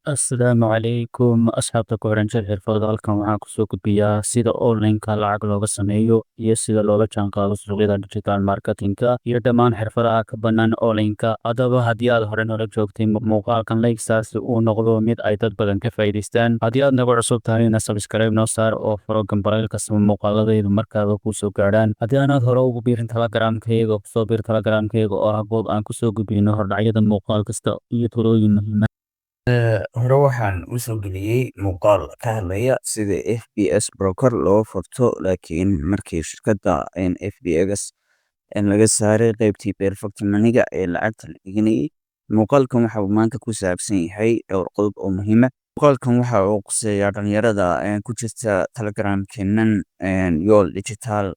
Asalaamu calaykum asxaabta ku xiran jir xirfado halkan waxaan kusoo gudbiyaa sida online-ka lacag looga sameeyo iyo sida loola jaanqaado suuqyada digital marketing-ka iyo dhammaan xirfadaha ka bannaan online-ka. Haddaba haddii aad hore noola joogtay muuqaalkan like-saas uu noqdo mid ay dad badan ka faa'iidaystaan. Haddii aad nagu cusub tahayna subscribe noo saar oo furo gambaraalka sama muuqaaladaydu markaaba kuu soo gaadhaan. Haddii aanaad hore ugu biirin telegramkayga kusoo biir telegramkayga oo ah goob aan kusoo gudbino hordhacyada muuqaal kasta iyo talooyin muhiim hore waxaan usoo geliyey muuqaal ka hadlaya sida FBS broker loo furto laakiin markii shirkadda FBS laga saaray qaybtii perfect money-ga ee lacagta la dhiganayay. Muuqaalkan waxa uu maanta ku saabsan yahay dhowr qodob oo muhiim ah. Muuqaalkan waxa uu quseeyaa dhalinyarada ku jirta telegramkeenan yool digital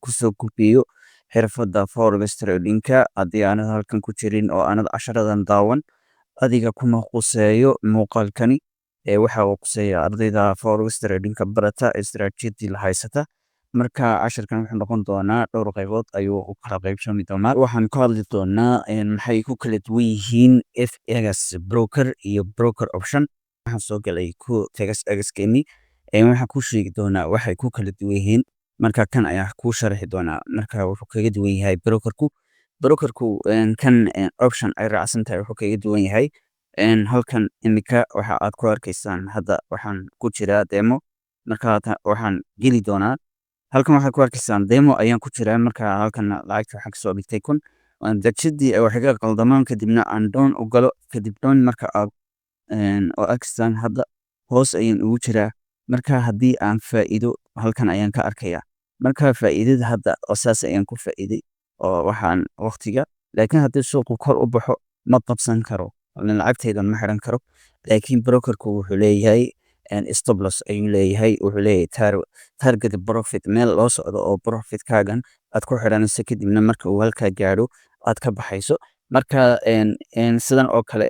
kusoo gudbiyo xirfadda forex trading-ka. Haddii aanad halkan ku jirin oo aanad casharadan daawan adiga kuma quseeyo muuqaalkani waxa uu quseeyaa ardayda forex trading-ka barata istaraatiijiyadii la haysata. Marka casharkan wuxuu noqon doonaa dhowr qaybood ayuu u kala qaybsami doonaa. Waxaan ka hadli doonaa maxay ku kala duwan yihiin FX broker iyo broker option. Waxaan soo galay Qoetex keeni waxaan ku sheegi doonaa waxay ku kala duwan yihiin. Marka kan ayaa ku sharxi doonaa marka wuxuu kaga duwan yahay brokerku kan option ay raacsan tahay wuxuu kaga duwan yahay halkan imika waxa aad ku arkaysaan hadda waxaan ku jiraa demo. Marka waxaan geli doonaa halkan waxaad ku arkaysaan demo ayaan ku jiraa. Marka halkan lacagta waxaan kasoo dhigtay kun dajadii waxiga qaldamaan kadibna aan doon u galo kadib doon marka aad oo arkaysaan hadda hoos ayaan ugu jiraa. Marka haddii aan faa'iido halkan ayaan ka arkayaa. Marka faa'iidada hadda oo saas ayaan ku faa'iiday oo waxaan waqtiga laakiin haddii suuqu kor u baxo ma qabsan karo lacagtaydan ma xiran karo. Laakiin brokerku wuxuu leeyahay stop loss ayuu leeyahay. Wuxuu leeyahay target profit meel loo socdo oo profitkaagan aad ku xiranayso kadibna marka uu halkaa gaadho aad ka baxayso. Marka sidan oo kale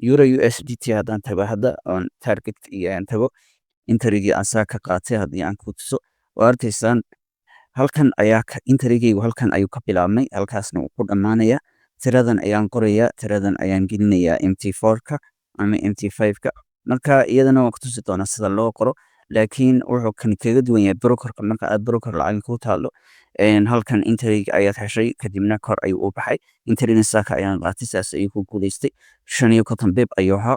euro USDT haddaan tago hadda on target aan tago interigii aan saa ka qaatay haddii aan ku tuso waa arkaysaan halkan ayaa interigaygu halkan ayuu ka bilaabmay halkaasna uu ku dhammaanaya. Tiradan ayaan qorayaa tiradan ayaan gelinayaa MT4-ka ama MT5-ka. Marka iyadana waan ku tusi doonaa sida loo qoro laakiin wuxuu kan kaga duwan yahay brokerka. Marka aad broker lacag ku taalo halkan interig ayaad heshay kadibna kor ayuu u baxay. Interina saaka ayaan qaatay saas ayuu ku guuleystay 55 bib ayuu ahaa.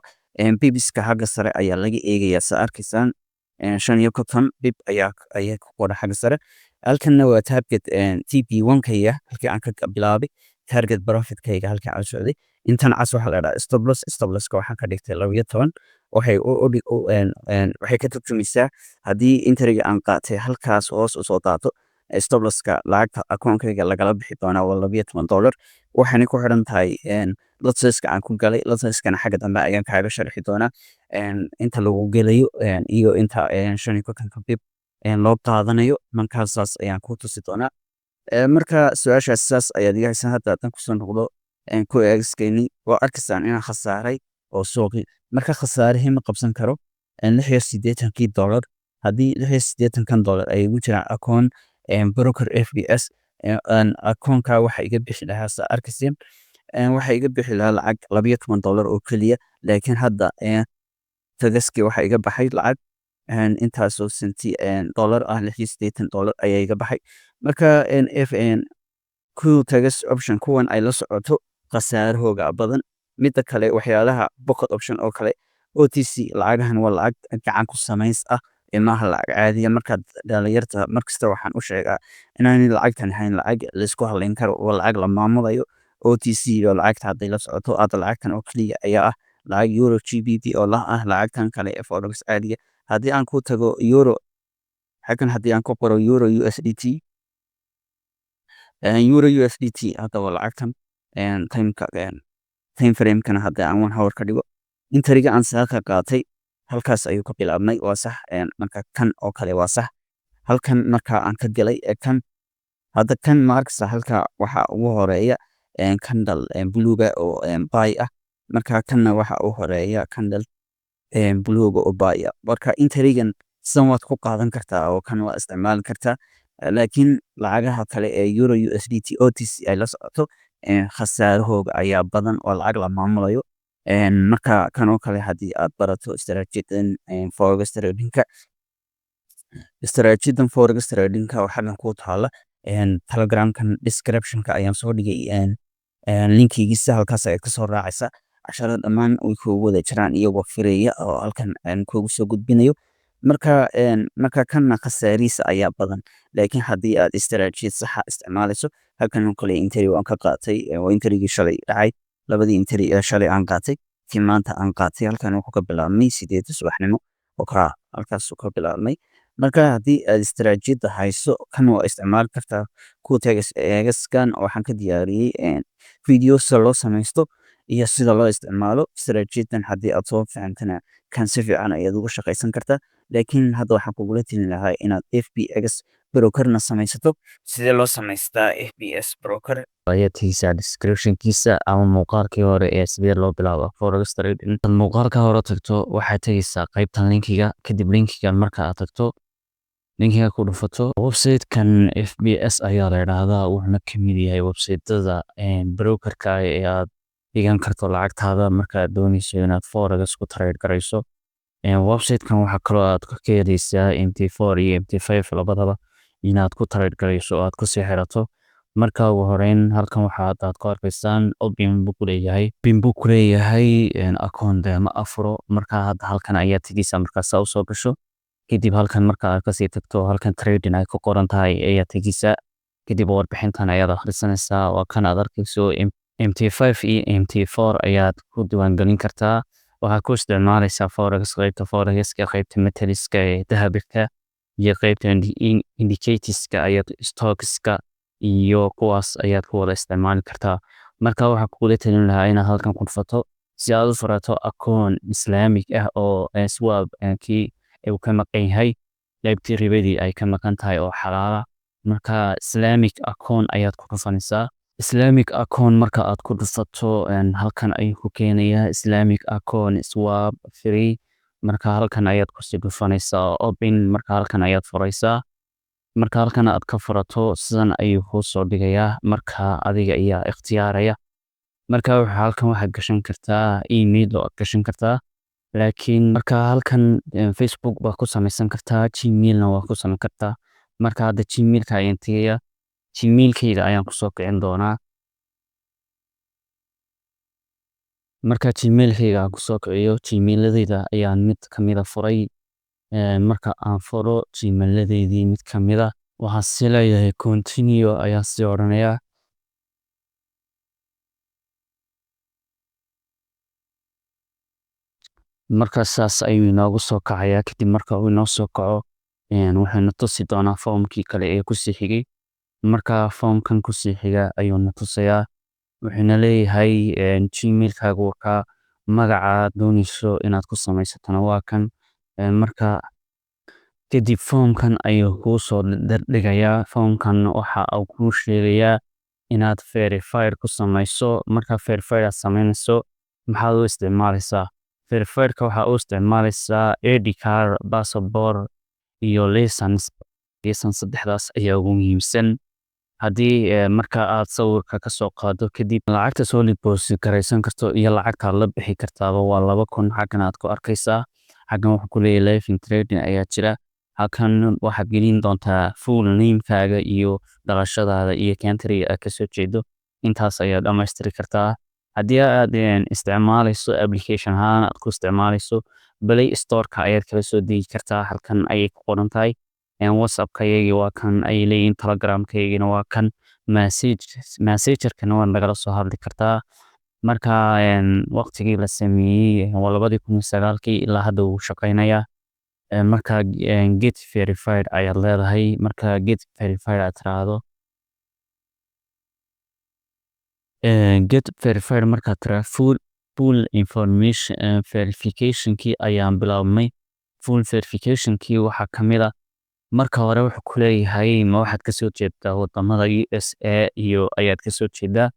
Bibiska xagga sare ayaa laga eegayaa saa arkaysaan 55 bib ayaa ku qoran xagga sare. Halkanna waa target TP1-kayga halkii aan ka bilaabay target profitkayga halkii aan socday. Intan cas waxa la dhahaa stop loss-ka waxaan ka dhigtay 12 waxay ka turjumaysaa haddii intriga aan qaatay halkaas hoos u soo daato stop loss-ka lacagta akoonkayga lagala bixi doonaa waa $12. Waxaanay ku xiran tahay lotseska aan ku galay. Lotseskana xagga dambe ayaan kaaga sharxi doonaa inta lagu gelayo iyo inta 55 bib loo qaadanayo. Markaas saas ayaan ku tusi doonaa. Marka su'aashaas saas ayaad iga haysan hadda haddaan kusoo noqdo Qoetex keeni waa arkaysaan inaan khasaaray oo suuqi marka khasaarihii ma qabsan karo $86 haddii $86 ay ugu jiraan akoon broker FBS akoonka waxa iga bixi lahaa saa arkayseen waxa iga bixi lahaa lacag $12 oo keliya. Laakiin hadda tagaski waxa iga baxay lacag intaasoo senti dollar ah $86 ayaa iga baxay. Marka Qoetex option kuwan ay la socoto khasaarahooga badan. Midda kale waxyaalaha pocket option oo kale OTC lacagahan waa lacag gacan ku samays ah maaha lacag caadiya. Markaad dhalinyarta markasta waxaan u sheegaa inaanay lacagtan ahayn lacag la isku halayn karo waa lacag la maamulayo. OTC iyo lacagta hadday la socoto aad lacagtan oo keliya ayaa ah lacag euro GBP oo la ah lacagtan kale ee forex caadiga. Haddii aan ku tago euro xakan haddii aan ku qoro euro USDT hadda waa lacagtan time frame-kana hadda aan 1 hour ka dhigo intriga aan saaka qaatay halkaas ayuu ka bilaabmay waa sax. Marka kan oo kale waa sax halkan marka aan ka galay kan hadda kan marks halka waxa ugu horeeya candle bluega oo buy ah. Marka kanna waxa ugu horeeya candle bluega oo buy ah. Marka intrigan somewhat ku qaadan kartaa oo kan waa isticmaali kartaa. Laakiin lacagaha kale ee euro USDT OTC ay la socoto khasaarahooga ayaa badan oo lacag la maamulayo. marka kan oo kale haddii aad barato istaraatiijiyadan forex tradingka waxaa ku taala telegramkan descriptionka ayaan soo dhigay linkigiisa halkaas ayaad kasoo raacaysa casharada dhammaan way kuugu wada jiraan iyagoo fireeya oo halkan kuugu soo gudbinayo marka kanna khasaariisa ayaa badan laakiin haddii aad istaraatiijiyad saxa isticmaalayso halkan oo kale interview aan ka qaatay waa interviewgii shalay dhacay labadii interview shalay aan qaatay kii maanta aan qaatay halkan wuxuu ka bilaabmay 8 subaxnimo oo kala halkaasuu ka bilaabmay marka haddii aad istaraatiijiyadda hayso kan waa isticmaali kartaa Qoetex kan waxaan ka diyaariyey video sida loo samaysto iyo sida loo isticmaalo istaraatiijiyadan haddii aad soo fahantana kan si fiican ayaad uga shaqaysan kartaa laakiin hadda waxaan kugula talin lahaa inaad FBX brokerna samaysato sidee loo samaystaa FBS broker ayaad haysaa descriptionkiisa ama muuqaalkii hore ee sidee loo bilaabo forex trading intaad muuqaalka hore tagto waxaad tegaysaa qaybtan linkiga kadib linkigan marka aad tagto linkiga ku dhufato website-kan FBS ayaa la yidhaahdaa wuxuuna ka mid yahay website-ada brokerka ee aad dhigan karto lacagtaada markaad doonayso inaad forex ku trade garayso website-kan waxaa kaloo aad ka helaysaa MT4 iyo MT5 labadaba inaad ku trade garayso oo aad kusii xirato marka ugu horeyn halkan waxaad ku arkaysaan bin buu ku leeyahay account ma afuro marka hadda halkan ayaad tegaysaa markaas u soo gasho kadib halkan marka aad kasii tagto halkan trading ay ku qoran tahay ayaad tegaysaa kadib warbixintan ayaad akhrisanaysaa waa kan aad arkayso MT5 iyo MT4 ayaad ku diiwaangelin kartaa waxaad ku isticmaalaysaa forex qaybta forexka qaybta metaliska ee dahabka iyo qaybta indicatorska ayaad stockska iyo kuwaas ayaad ku wada isticmaali kartaa marka waxaa kugula talin lahaa inaad halkan ku dhufato si aad u furato account islaamig ah oo swap kii uu ka maqan yahay qaybtii ribadii ay ka maqan tahay oo xalaala marka islamic account ayaad ku dhufanaysaa islamic account marka aad ku dhufato halkan ayuu ku keenayaa islamic account swap free marka halkan ayaad kusii dhufanaysaa open marka halkan ayaad furaysaa marka halkan aad ka furato sidan ayuu kuu soo dhigayaa marka adiga ayaa ikhtiyaaraya marka halkan waxaad gashan kartaa email oo aad gashan kartaa laakiin marka halkan Facebook baa ku samaysan kartaa Gmailna waa ku samayn kartaa marka hadda Gmailka ayaan tagayaa Gmailkayga ayaan kusoo kicin doonaa marka Gmailkayga aan kusoo kiciyo Gmailadayda ayaan mid kamida furay marka aan furo Gmailadeydii mid kamida waxaan si leeyahay continue ayaan sii odhanayaa marka saas ayuu inoogu soo kacayaa kadib marka uu inoo soo kaco wuxuuna tusi doonaa foomkii kale ee kusii xigay marka foomkan kusii xiga ayuu na tusayaa wuxuuna leeyahay Gmailkaaga waa magaca doonayso inaad ku samaysatana waa kan marka kadib foomkan ayuu kuu soo dhigayaa foomkan waxa uu kuu sheegayaa inaad verified ku samayso marka verified aad samaynayso maxaad u isticmaalaysaa verifiedka waxaa u isticmaalaysaa ID card passport iyo license saddexdaas ayaa ugu muhiimsan haddii marka aad sawirka ka soo qaado kadib lacagta soo deposit garaysan karto iyo lacagta la bixi kartaaba waa 2,000 xaggan aad ku arkaysaa xaggan wuxuu ku leeyahay live trading ayaa jira halkan waxaad gelin doontaa full name-kaaga iyo dhalashadaada iyo country aad ka soo jeedo intaas ayaad dhammaystiri kartaa haddii aad isticmaalayso application ahaan aad ku isticmaalayso Play Store-ka ayaad kala soo degi kartaa halkan ayay ku qoran tahay WhatsApp-kayagii waa kan ay leeyihiin Telegram-kaygina waa kan Messenger-kana waa nagala soo hadli kartaa marka waqtigii la sameeyey waa 2019 ilaa hadda wuu shaqaynayaa marka get verified ayaad leedahay marka get verified aad tiraahdo get verified markaad tiraahdo full information verification-kii ayaan bilaabmay full verification-kii waxaa kamid ah marka hore wuxuu ku leeyahay ma waxaad ka soo jeedaa wadamada USA iyo ayaad ka soo jeedaa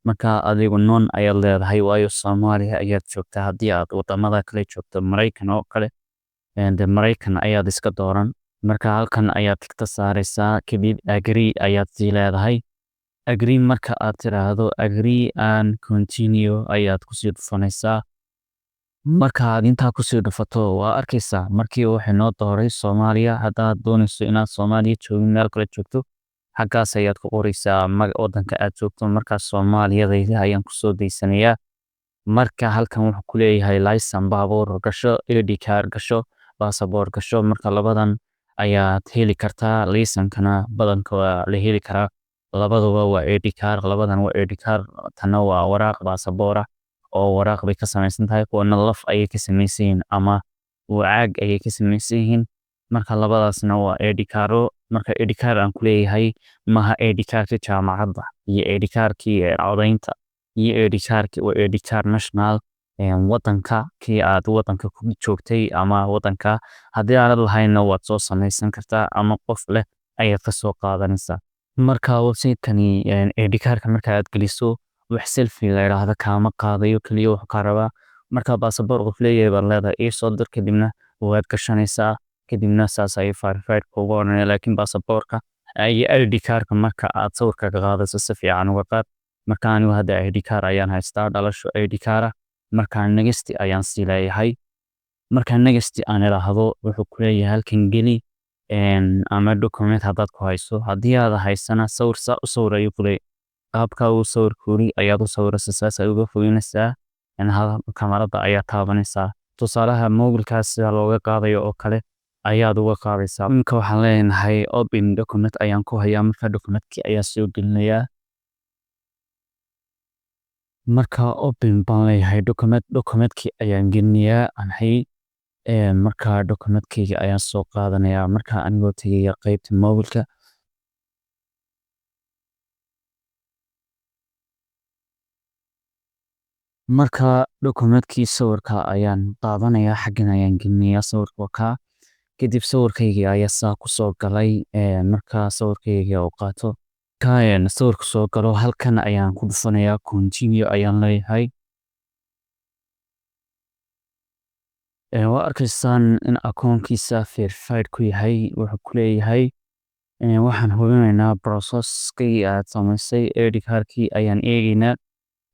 marka adigu non ayaad leedahay waayo Soomaaliya ayaad joogtaa haddii aad wadamada kale joogto Mareykan oo kale Mareykan ayaad iska dooran marka halkan ayaad ka saaraysaa kadib agree ayaad sii leedahay agree marka aad tiraahdo agree and continue ayaad kusii dhufanaysaa marka aad intaa kusii dhufato waa arkaysaa markii waxay noo dooray Soomaaliya haddaad doonayso inaad Soomaaliya joogin meel kale joogto xaggaas ayaad ku qoraysaa wadanka aad joogto markaas Soomaaliyadayda ayaan kusoo daysanayaa marka halkan wuxuu ku leeyahay license baabuur gasho ID card gasho passport gasho marka labadan ayaad heli kartaa license-kana badanka waa la heli karaa labaduba waa ID card labadan waa ID card tana waa waraaq passport oo waraaq bay ka samaysan tahay kuwana laf ayay ka samaysan yihiin ama caag ayay ka samaysan yihiin marka labadaasna waa ID card marka ID card aan ku leeyahay maha ID card jaamacadda iyo ID card-kii codaynta iyo ID card-kii waa ID card national wadanka kii aad wadanka ku joogtay ama wadanka haddii aanad lahayna waad soo samaysan kartaa ama qof leh ayaad ka soo qaadanaysaa marka website-kani ID card-ka marka aad geliso wax selfie la yiraahdo kaama qaadayo kaliya wax ka rabaa marka passport qof leeyahay baad leedahay ii soo dir kadibna waad gashanaysaa kadibna saas ay verified kugu oranaya laakiin passport-ka iyo ID card-ka marka aad sawirka ka qaadayso si fiican uga qaad marka anigu hadda ID card ayaan haystaa dhalasho ID card marka next ayaan sii leeyahay marka next aan ilaahdo wuxuu ku leeyahay halkan geli ama document haddaad ku hayso haddii aad haysana sawir ayuu ku leeyahay qaabka uu sawirkoodii ayaad u sawiraysaa saas ay uga fogeynaysaa kamarada ayaa taabanaysaa tusaalaha mobilkaas sida looga qaadayo oo kale ayaad uga qaadaysaa iminka waxaan leenahay open document ayaan ku hayaa marka documentkii ayaa soo gelinayaa marka open baan leeyahay documentkii ayaan gelinayaa anhay marka documentkayga ayaan soo qaadanayaa marka anigoo tegaya qaybta mobilka marka documentkii sawirka ayaan qaadanayaa xaggan ayaan gelinayaa sawirka ka kadib sawirkayga ayaa saa ku soo galay marka sawirkayga uu qaato sawirku soo galo halkan ayaan ku dhufanayaa continue ayaan leeyahay waa arkaysaan in akoonkiisa verified ku yahay wuxuu ku leeyahay waxaan hubinaynaa processkii aad samaysay ID card-kii ayaan eegaynaa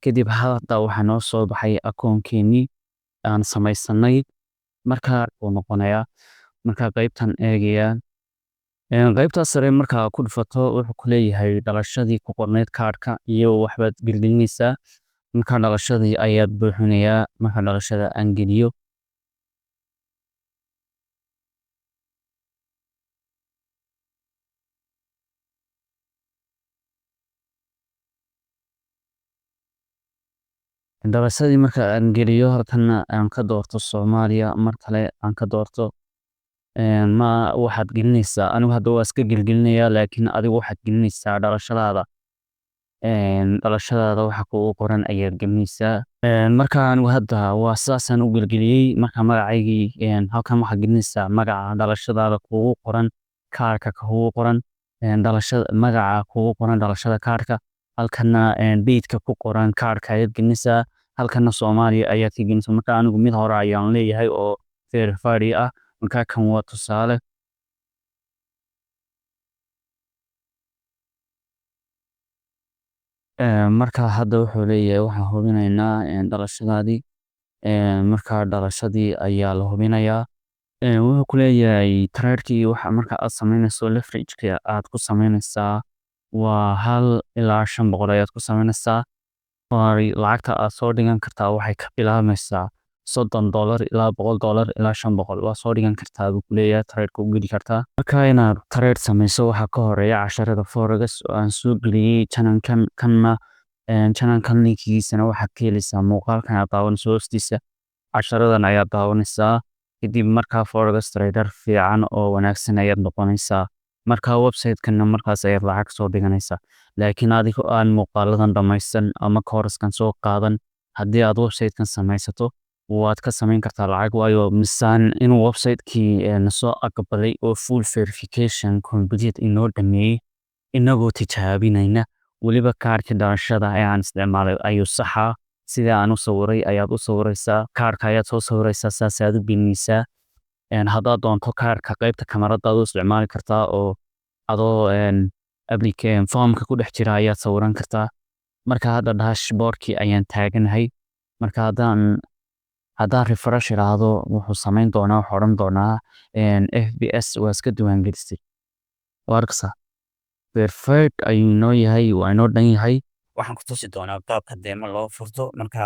kadib hadda waxaa noo soo baxay akoonkeenii aan samaysanay marka uu noqonayaa marka qaybtan eegaya qaybtaas sare marka ku dhufato wuxuu ku leeyahay dhalashadii ku qorneyd kaarka iyo waxbaad gelgelinaysaa marka dhalashadii ayaad buuxinayaa marka dhalashada aan geliyo dhalashadii marka aan geliyo halkana aan ka doorto Soomaaliya mar kale aan ka doorto ma waxaad gelinaysaa anigu hadda waa iska gelgelinayaa laakiin adigu waxaad gelinaysaa dhalashadaada waxa kugu qoran ayaad gelinaysaa marka anigu hadda waa saasaan u gelgeliyey marka magacaygii halkan waxaad gelinaysaa magaca dhalashadaada kugu qoran kaarka kugu qoran dhalashada magaca kugu qoran dhalashada kaarka halkana date-ka ku qoran kaarka ayaad gelinaysaa halkana Soomaaliya ayaad ka gelinaysaa marka anigu mid hore ayaan leeyahay oo verified ah marka kan waa tusaale marka hadda wuxuu leeyahay waxaan hubinaynaa dhalashadaadii marka dhalashadii ayaa la hubinayaa wuxuu ku leeyahay trade-kii waxa marka aad samaynayso leverage-ka aad ku samaynaysaa waa 1 ilaa 500 ayaad ku samaynaysaa lacagta aad soo dhigan kartaa waxay ka bilaabmaysaa $30 ilaa $100 ilaa $500 waa soo dhigan kartaa buu ku leeyahay trade-ka u geli kartaa marka inaad trade samayso waxaa ka horeeya casharada forex oo aan soo geliyey channelkan linkigiisana waxaad ka helaysaa muuqaalkan aad daawanayso hoostiisa casharadan ayaad daawanaysaa kadib markaa forex trader fiican oo wanaagsan ayaad noqonaysaa marka website-kana markaas ayaad lacag soo dhiganaysaa laakiin adigoo aan muuqaaladan dhamaysan ama koorskan soo qaadan haddii aad website-kan samaysato waad ka samayn kartaa lacag waayo misaan inuu website-kii nasoo aqbalay oo full verification complete inoo dhameeyey inagoo tijaabinayna weliba kaarka dhalashada ayaan isticmaalay ayuu saxa sida aan u sawiray ayaad u sawiraysaa kaarka ayaad soo sawiraysaa saas aad u gelinaysaa haddaad doonto kaarka qaybta kamarada aad u isticmaali kartaa oo adoo application formka ku dhex jira ayaad sawiran kartaa marka hadda dashboardkii ayaan taaganahay marka haddaan haddaan refresh iraahdo wuxuu samayn doonaa wuxuu odhan doonaa FBS waa iska diiwaangelisay warkasa perfect ayuu noo yahay waa inoo dhan yahay. waxaan ku tusi doonaa qaabka deemo loo furto marka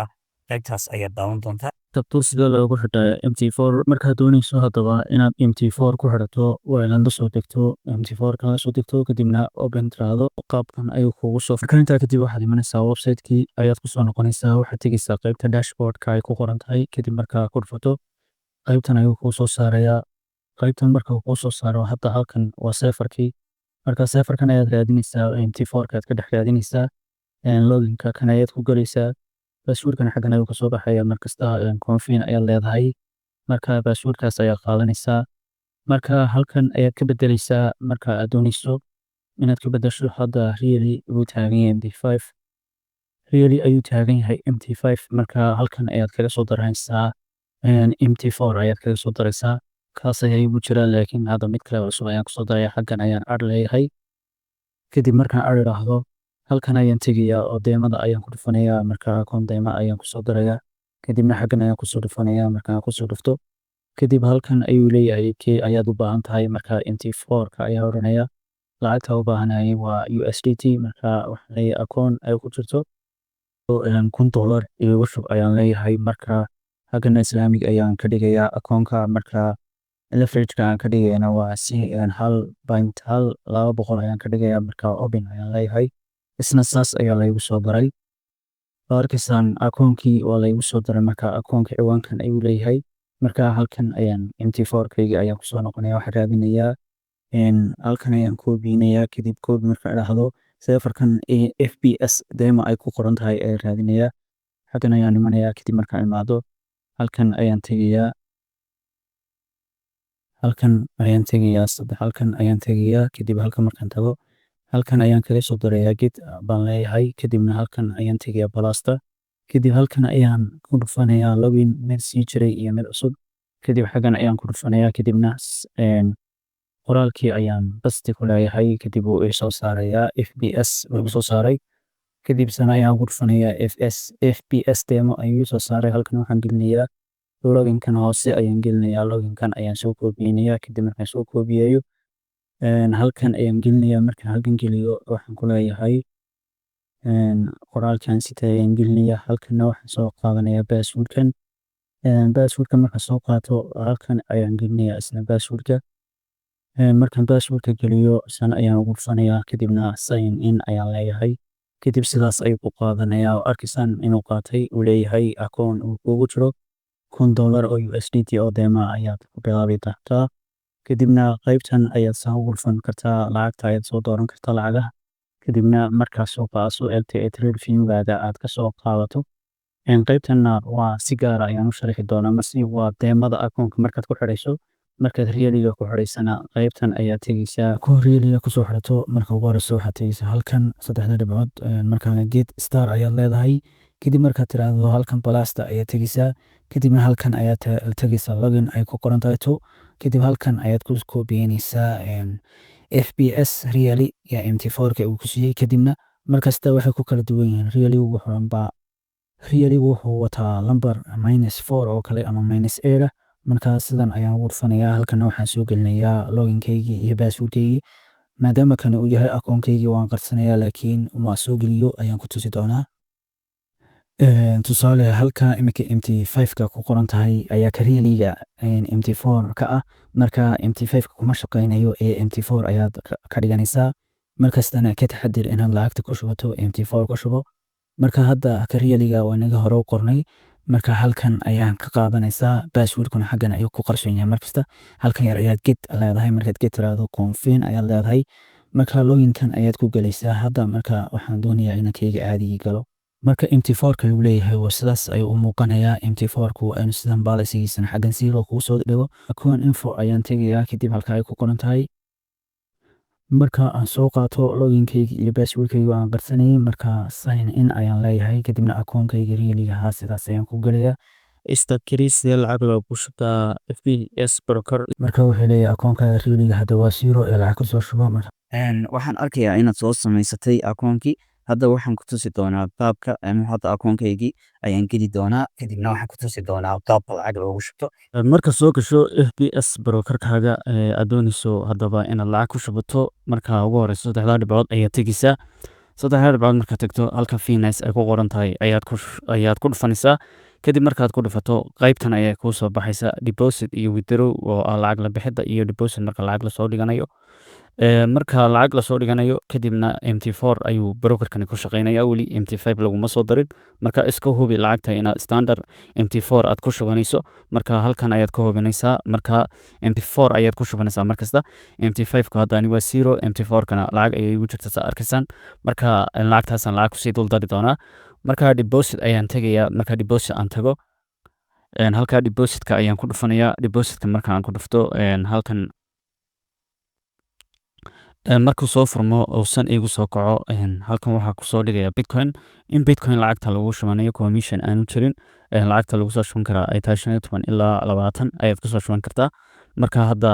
qaybtaas ayaad daawan doontaa. tabto sida loogu xidha MT4 markaad doonayso haddaba inaad MT4 ku xidhato waa inaad la soo degto MT4 ka la soo degto kadibna open tiraahdo qaabkan ayuu kugu soo marka intaa kadib waxaad imanaysaa website-kii ayaad kusoo noqonaysaa waxaad tegaysaa qaybta dashboard-ka ay ku qoran tahay kadib markaa ku dhufato qaybtan ayuu kuu soo saarayaa qaybtan marka uu kuu soo saaro hadda halkan waa seefarkii marka seefarkan ayaad raadinaysaa MT4 kaad ka dhex raadinaysaa loginka kan ayaad ku galaysaa passwordkan xaggan ayuu kasoo baxaya markasta confin ayaad leedahay marka passwordkaas ayaad qaadanaysaa marka halkan ayaad ka bedelaysaa marka aad doonayso inaad ka bedesho hadda really uu taagan yahay MT5 really ayuu taagan yahay MT5 marka halkan ayaad kaga soo daraysaa MT4 ayaad kaga soo daraysaa kaas ayaa igu jira laakiin hadda mid kale cusub ayaan kusoo daraya xaggan ayaan ar leeyahay kadib markaan ar iraahdo halkan ayaan tegayaa oo deemada ayaan ku dhufanayaa marka akoon deema ayaan kusoo darayaa kadibna xaggan ayaan kusoo dhufanayaa markaan kusoo dhufto kadib halkan ayuu leeyahay kee ayaad u baahan tahay marka MT4 ka ayaa oranaya lacagta u baahanayay waa USDT marka waxaan leeyahay akoon ay ku jirto $1,000 iyo shub ayaan leeyahay marka xaggan islaamig ayaan ka dhigayaa akoonka marka leverage-ka aan ka dhigayana waa $1.200 ayaan ka dhigayaa marka open ayaan leeyahay isna saas ayaa laygu soo daray arkaysan akoonkii waa laygu soo daray marka akoonka ciwaankan ayuu leeyahay marka halkan ayaan MT4 kayga ayaan kusoo noqonaya waxaan raadinayaa halkan ayaan koobinayaa kadib koobi marka idhaahdo seefarkan FBS deema ay ku qoran tahay ayaan raadinayaa xaggan ayaan imanayaa kadib markaan imaado halkan ayaan tegayaa halkan ayaan tegayaa kadib halkan markaan tago halkan ayaan kaga soo darayaa ged baan leeyahay kadibna halkan ayaan tegayaa balasta kadib halkan ayaan ku dhufanayaa login mid sii jiray iyo mid cusub kadib xaggan ayaan ku dhufanayaa kadibna qoraalkii ayaan basti ku leeyahay kadib uu ii soo saarayaa FBS uu soo saaray kadib sana ayaan ku dhufanayaa FBS demo ayuu soo saaray halkan waxaan gelinayaa loginkan hoose ayaan gelinayaa loginkan ayaan soo koobiyeynayaa kadib markaan soo koobiyeeyo halkan ayaan gelinayaa markaan halkan geliyo waxaan ku leeyahay qoraalkan sita ayaan gelinayaa halkanna waxaan soo qaadanayaa passwordkan markaan soo qaato halkan ayaan gelinayaa isna passwordka markaan passwordka geliyo sana ayaan ugu dhufanayaa kadibna sign in ayaan leeyahay kadib sidaas ayuu ku qaadanayaa oo arkaysan inuu qaatay uu leeyahay akoon uu kugu jiro $1,000 oo USDT oo deema ayaad ku bilaabi doontaa kadibna qaybtan ayaad soo gulfan kartaa lacagta ayaad soo dooran kartaa lacagaha kadibna markaas soo qaaso LTA trade fee-gaada aad ka soo qaadato qaybtanna waa si gaar ah ayaan u sharixi doonaa marsi waa deemada akoonka markaad ku xidhayso markaad reeliga ku xidhaysana qaybtan ayaad tegaysaa ku reeliga kusoo xidhato marka ugu horeyso waxaad tegaysaa halkan 3 dhibcood markaana get star ayaad leedahay kadib markaad tiraahdo halkan balasta ayaad tegaysaa kadibna halkan ayaad tegaysaa login ay ku qoran tahay to kadib halkan ayaad ku koobiyeynaysaa FBS really ya MT4 ka uu ku siiyey kadibna markasta waxay ku kala duwan yihiin really wuxuu wataa lambar -4 oo kale ama -8 marka sidan ayaan ugu dhufanayaa halkan waxaan soo gelinayaa loginkaygii iyo passwordkaygii maadaama kan uu yahay akoonkaygii waan qarsanayaa laakiin uma soo geliyo ayaan ku tusi doonaa tusaale halka imika MT5 ka ku qoran tahay ayaa kariiliga MT4 ka ah marka MT5 kuma shaqeynayo ee MT4 ayaad ka dhiganaysaa markastana ka taxadir inaad lacagta ku shubato MT4 ku shubo marka hadda kariiliga waa naga hore u qornay marka halkan ayaan ka qaadanaysaa passwordkuna xaggan ayuu ku qarsoon yahay markasta halkan yar ayaad get leedahay markaad get tiraahdo confin ayaad leedahay marka loginkan ayaad ku galaysaa hadda marka waxaan doonayaa inaan kayga caadi galo marka MT4 ka uu leeyahay waa sidaas ayuu u muuqanayaa MT4 ku aynu sidan balasigiisana xaggan si loo kugu soo dhigo account info ayaan tegayaa kadib halka ay ku qoran tahay marka aan soo qaato loginkayga iyo passwordkayga aan qarsanayay marka sign in ayaan leeyahay kadibna akoonkayga reeliga ahaa sidaas ayaan ku galayaa istakriisya lacag lagu shubtaa FBS broker marka wuxuu leeyahay akoonka reeliga hadda waa 0 ee lacag kusoo shubo waxaan arkayaa inaad soo samaysatay akoonkii hadda waxaan ku tusi doonaa qaabka hadda akoonkaygii ayaan geli doonaa kadibna waxaan ku tusi doonaa qaabka lacag loogu shubto. marka soo gasho FBS brokerkaaga aad doonayso haddaba inaad lacag ku shubato marka ugu horeyso 3 dhibcood ayaad tegeysaa 3 dhibcood markaad tagto halka Binance ay ku qoran tahay ayaad ku dhufanaysaa kadib markaad ku dhufato qaybtan ayaa kuu soo baxaysa deposit iyo withdraw oo lacag la bixida iyo deposit marka lacag la soo dhiganayo marka lacag la soo dhiganayo kadibna MT4 ayuu brokerkani ku shaqeynaya weli MT5 laguma soo darin marka iska hubi lacagta inaad standard MT4 aad ku shubanayso marka halkan ayaad ka hubinaysaa marka MT4 ayaad ku shubanaysaa markasta MT5 ka hadda waa 0 MT4 kana lacag ayay ugu jirtaa arkaysaan marka lacagtaasan lacag kusii dul dari doonaa marka deposit ayaan tagayaa marka deposit aan tago halka depositka ayaan ku dhufanayaa depositka marka aan ku dhufto halkan markuu soo furmo uusan igu soo kaco halkan waxaa kusoo dhigaya bitcoin in bitcoin lacagta lagu shubanayo commission aanu jirin lacagta lagu soo shuban karaa ay tahay 15 ilaa 20 ayaad kusoo shuban kartaa marka hadda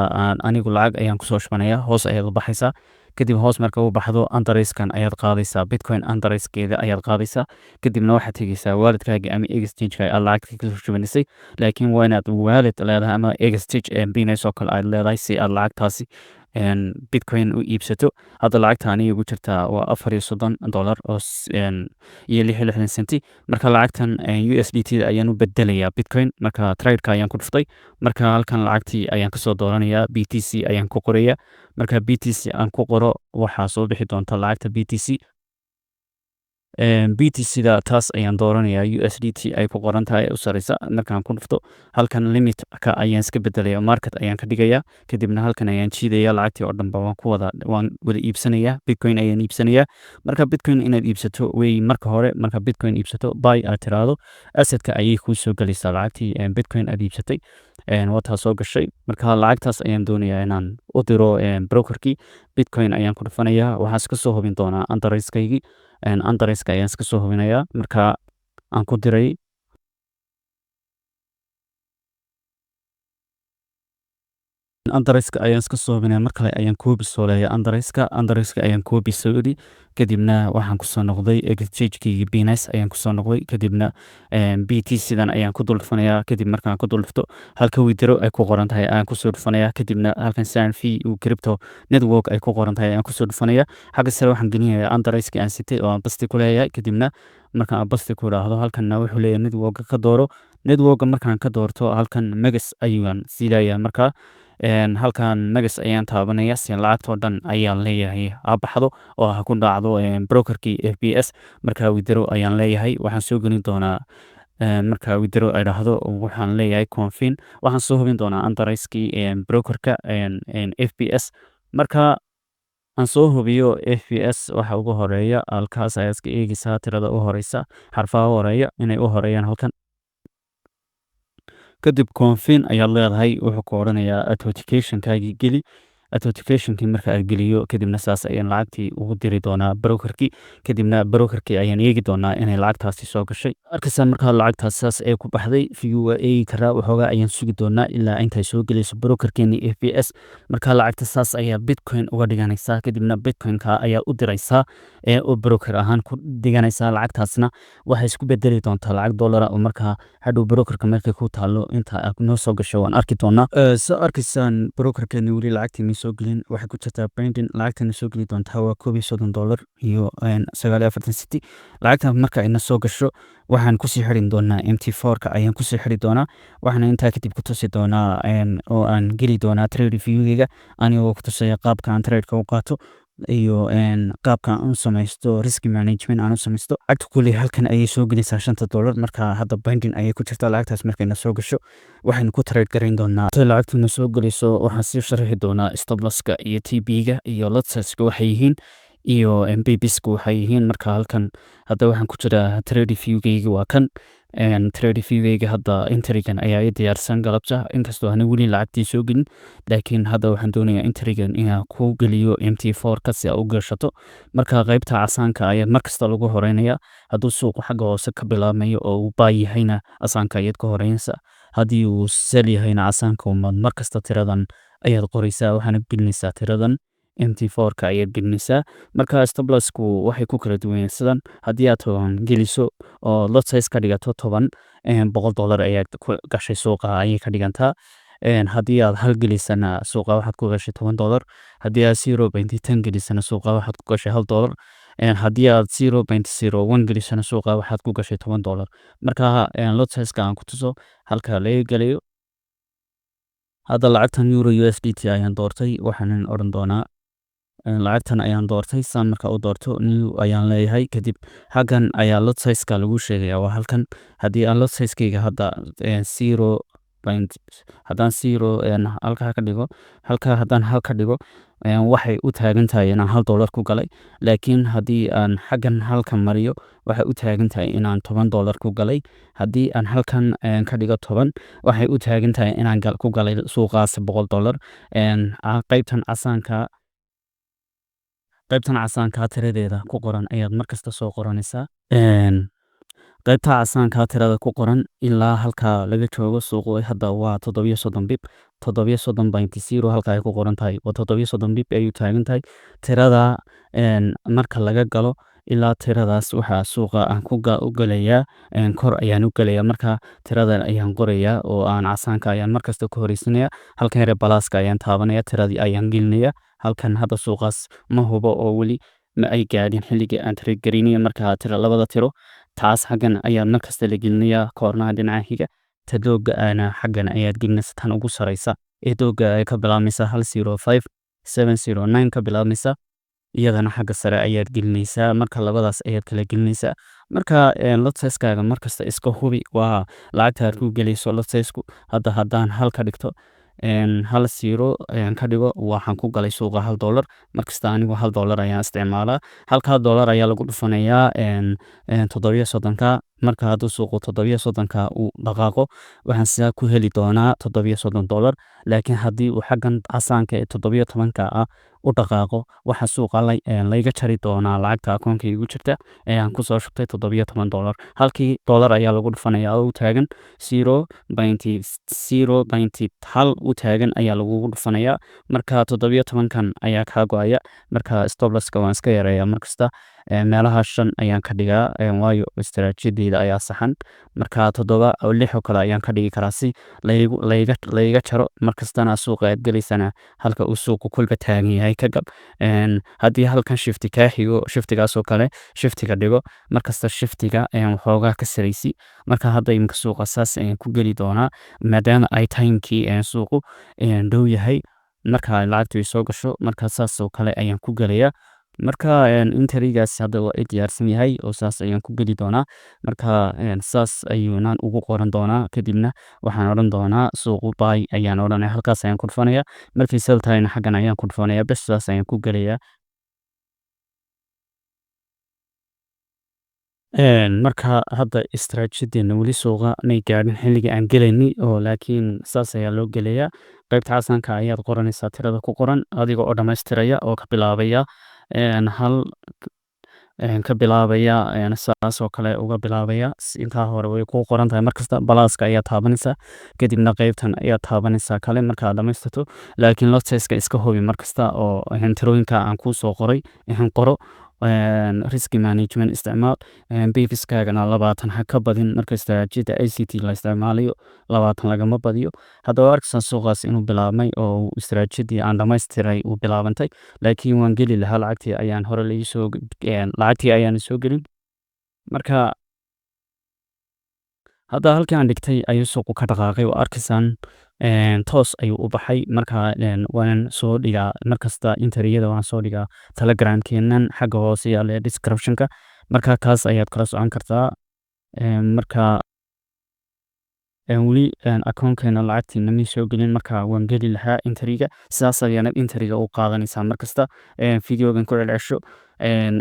anigu lacag ayaan kusoo shubanaya hoos ayaad u baxaysaa kadib hoos marka uu baxdo underiskan ayaad qaadaysaa bitcoin underiskeeda ayaad qaadaysaa kadibna waxaad tegeysaa walletkaaga ama exchange-ka aad lacagta kasoo shubanisay laakiin waa inaad wallet leedahay ama exchange Binance oo kale aad leedahay si aad lacagtaasi bitcoin u iibsato hadda lacagta aniga ugu jirtaa waa $30 oo iyo 66 senti marka lacagtan USDT ayaan u bedelayaa bitcoin marka trade-ka ayaan ku dhuftay marka halkan lacagtii ayaan kasoo dooranayaa BTC ayaan ku qoraya marka BTC aan ku qoro waxaa soo bixi doonta lacagta BTC BTC-da taas ayaan dooranayaa USDT ay ku qoran tahay u sareysa markaan ku dhufto halkan limit-ka ayaan iska bedelaya market ayaan ka dhigayaa kadibna halkan ayaan jiidaya lacagtii oo dhanba waan wada iibsanayaa bitcoin ayaan iibsanayaa marka bitcoin inaad iibsato way marka hore marka bitcoin iibsato buy aad tiraahdo assetka ayay kuu soo gelaysaa lacagtii bitcoin aad iibsatay wataa soo gashay marka lacagtaas ayaan doonayaa inaan u diro brokerkii bitcoin ayaan ku dhufanayaa waxaan iska soo hubin doonaa underiskaygii underiska ayaan iska soo hubinayaa marka aan ku diray underiska ayaan iska soo hubinaya mar kale ayaan koobi soo leeyahay underiska ayaan koobi soo iri kadibna waxaan kusoo noqday exchange-kii Binance ayaan kusoo noqday kadibna BTC-dan ayaan ku dul dhufanayaa kadib markaan ku dul dhufto halka withdraw ay ku qoran tahay ayaan kusoo dhufanayaa kadibna halkan sign fee uu crypto network ay ku qoran tahay ayaan kusoo dhufanayaa xagga sare waxaan gelinayaa underiska aan sitay oo aan basti ku leeyahay kadibna markaan aan basti ku raahdo halkanna wuxuu leeyahay network ka dooro network markaan ka doorto halkan megas ayaan siilayaa marka halkan megas ayaan taabanaya si lacagtoo dhan ayaan leeyahay baxdo oo ha ku dhacdo brokerkii FBS marka withdraw ayaan leeyahay waxaan soo gelin doonaa marka withdraw ay dhahdo waxaan leeyahay confin waxaan soo hubin doonaa underiskii brokerka FBS marka aan soo hubiyo FBS waxa ugu horeeya halkaas ayaad iska eegaysaa tirada u horeysa xarfaha horeeya inay u horeeyaan halkan kadib confin ayaad leedahay wuxuu ku oranayaa authentication-kaagii geli authentication-kii marka aad geliyo kadibna saas ayaan lacagtii ugu diri doonaa brokerkii kadibna brokerkii ayaan eegi doonaa inay lacagtaasi soo gashay arkaysaa markaa lacagtaas saas ay ku baxday fiyu waa eegi karaa waxoogaa ayaan sugi doonaa ilaa intay soo gelayso brokerkeeni FBS marka lacagta saas ayaa bitcoin uga dhiganaysaa kadibna bitcoin-ka ayaa u diraysaa oo broker ahaan ku dhiganaysaa lacagtaasna waxay isku bedeli doontaa lacag dollara oo markaa hadhow brokerka markay ku taalo inta aad noo soo gasho waan arki doonaa soo arkaysaan brokerkeeni weli lacagtii soo gelin waxay ku jirtaa binding lacagtana soo geli doontaa waa $30 iyo 49 centi lacagta marka ina soo gasho waxaan kusii xirin doonaa MT4-ka ayaan kusii xiri doonaa waxaan intaa kadib ku tusi doonaa oo aan geli doonaa trade review-gayga anigoo ku tusaya qaabka aan trade-ka u qaato iyo qaabka aan u samaysto risk management aan u samaysto lacagta kulli halkan ayay soo gelaysaa $5 marka hadda binding ayay ku jirtaa lacagtaas markayna soo gasho waxaynu ku trade garayn doonaa lacagtuna soo gelayso waxaan sii sharxi doonaa stop loss-ka iyo TP-ga iyo lotsaska waxay yihiin iyo MBBs-ka waxay yihiin marka halkan hadda waxaan ku jiraa trade review-gayga waa kan trade review-gayga hadda intrigan ayaa i diyaarsan galabta inkastoo aan weli lacagtii soo gelin laakiin hadda waxaan doonayaa intrigan inaan ku geliyo MT4-ka si aad u gashato marka qaybta casaanka ayaa markasta lagu horeynayaa hadduu suuqu xagga hoose ka bilaabmayo oo uu buy yahayna casaanka ayaad ka horeynaysaa haddii uu sell yahayna casaanka umaad markasta tiradan ayaad qoraysaa waxaana gelinaysaa tiradan mt4ka ayaad gelinaysaa marka stop lossku waxay ku kala duwan yihiin sidan haddii aad toban geliso oo lot size ka dhigato toban $100 ayaad ku gashay suuqa ayay ka dhigantaa haddii aad hal gelisana suuqa waxaad ku gashay $10 haddii aad 0.10 gelisana suuqa waxaad ku gashay $1 haddii aad 0.01 gelisana suuqa waxaad ku gashay $10 marka lot size-ka aan ku tuso halka laga gelayo hadda lacagtan euro USDT ayaan doortay waxaan oran doonaa lacagtan ayaan doortay saan marka u doorto new ayaan leeyahay kadib xaggan ayaa lot size-ka lagu sheegaya waa halkan haddii aan lot size-kayga hadda 0 haddaan 0 halkaa ka dhigo halkaa haddaan hal ka dhigo waxay u taagan tahay inaan $1 ku galay laakiin haddii aan xaggan halkan mariyo waxay u taagan tahay inaan $10 ku galay haddii aan halkan ka dhigo 10 waxay u taagan tahay inaan ku galay suuqaas $100 qaybtan casaanka tiradeeda ku qoran ayaad markasta soo qoranaysaa qaybta casaanka tirada ku qoran ilaa halka laga joogo suuqu hadda waa 37 bib 37.0 halka ay ku qoran tahay waa 37 bib ayuu taagan tahay tirada marka laga galo ilaa tiradaas waxaa suuqa aan u galayaa kor ayaan u galayaa marka tirada ayaan qorayaa oo aan casaanka ayaan markasta ku horeysanaya halkan yare balaaska ayaan taabanaya tiradii ayaan gelinaya halkan hadda suuqaas ma hubo oo weli ma ay gaadhin xilligii aan tiragelinaya marka labada tiro taas xaggan ayaad markasta la gelinayaa koornaha dhinaca xiga ta dooga ana xaggan ayaad gelinaysa tan ugu sareysa ee dooga ay ka bilaabmaysa 105.709 ka bilaabmaysa iyadana xagga sare ayaad gelinaysaa marka labadaas ayaad kala gelinaysaa marka lot size-kaaga markasta iska hubi waa lacagta aad ku gelayso lot size-ku hadda haddaan hal ka dhigto hal siro ka dhigo waxaan ku galay suuqa $1 markasta anigu $1 ayaan isticmaalaa halka $1 ayaa lagu dhufanayaa 37ka marka hadduu suuqu 37ka uu dhaqaaqo waxaan sidaa ku heli doonaa $37 laakiin haddii uu xaggan casaanka ee 17ka ah u dhaqaaqo waxa suuqa layga jari doonaa lacagta akoonka igu jirta ee aan kusoo shubtay $17 halkii dollar ayaa lagu dhufanayaa oo u taagan 0.1 u taagan ayaa lagugu dhufanayaa marka 17kan ayaa kaa go-aya marka stop loss-ka waan iska yareeyaa markasta meelaha 5 ayaan ka dhigaa waayo istaraatiijiyadeyda ayaa saxan marka 7 oo 6 oo kale ayaan ka dhigi karaa si layga jaro markastana suuqa aad gelaysana halka uu suuqu kulba taagan yahay ka gab haddii halkan shifti kaa xigo shiftigaas oo kale shiftiga dhigo markasta shiftiga waxoogaa ka saraysi marka hadda imika suuqa saas ayaan ku geli doonaa maadaama ay timekii suuqu dhow yahay marka lacagtu ay soo gasho marka saas oo kale ayaan ku gelayaa marka interigaas hadda waa diyaarsan yahay oo saas ayaan ku geli doonaa marka saas ayuunaan ugu qoran doonaa kadibna waxaan odhan doonaa suuqu buy ayaan odhanaya halkaas ayaan ku dhufanaya markii sell tahayna xaggan ayaan ku dhufanaya bes saas ayaan ku gelayaa marka hadda istaraatiijiyadeena weli suuqa may gaadhin xilligii aan gelayni oo laakiin saas ayaa loo gelayaa qaybta casaanka ayaad qoranaysaa tirada ku qoran adiga oo dhammaystiraya oo ka bilaabaya hal ka bilaabaya saas oo kale uga bilaabaya intaa hore way ku qoran tahay markasta balaaska ayaa taabanaysaa kadibna qaybtan ayaa taabanaysaa kale markaad dhammaystirto laakiin lot size-ka iska hubi markasta oo tirooyinka aan kuu soo qoray qoro risk management isticmaal bifiskaagana 20 ha ka badin marka istaraatiijiyada ICT la isticmaalayo 20 lagama badiyo haddaba arkaysaa suuqaas inuu bilaabmay oo istaraatiijiyadii aan dhammaystiray uu bilaabantay laakiin waan geli lahaa lacagtii ayaan hore lacagtii ayaan soo gelin marka hadda halkii aan dhigtay ayuu suuqu ka dhaqaaqay oo arkaysaan toos ayuu u baxay marka waan soo dhigaa markasta interiyada waan soo dhigaa telegramkeenan xagga hoose yaala descriptionka marka kaas ayaad kala socon kartaa marka weli akoonkeena lacagtiina may soo gelin marka waan geli lahaa interiga sidaas ayaana interiga u qaadanaysaa markasta videogan ku celcesho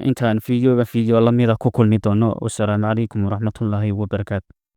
intaan video lamida ku kulmi doono wasalaamu calaykum waraxmatullaahi wabarakaatu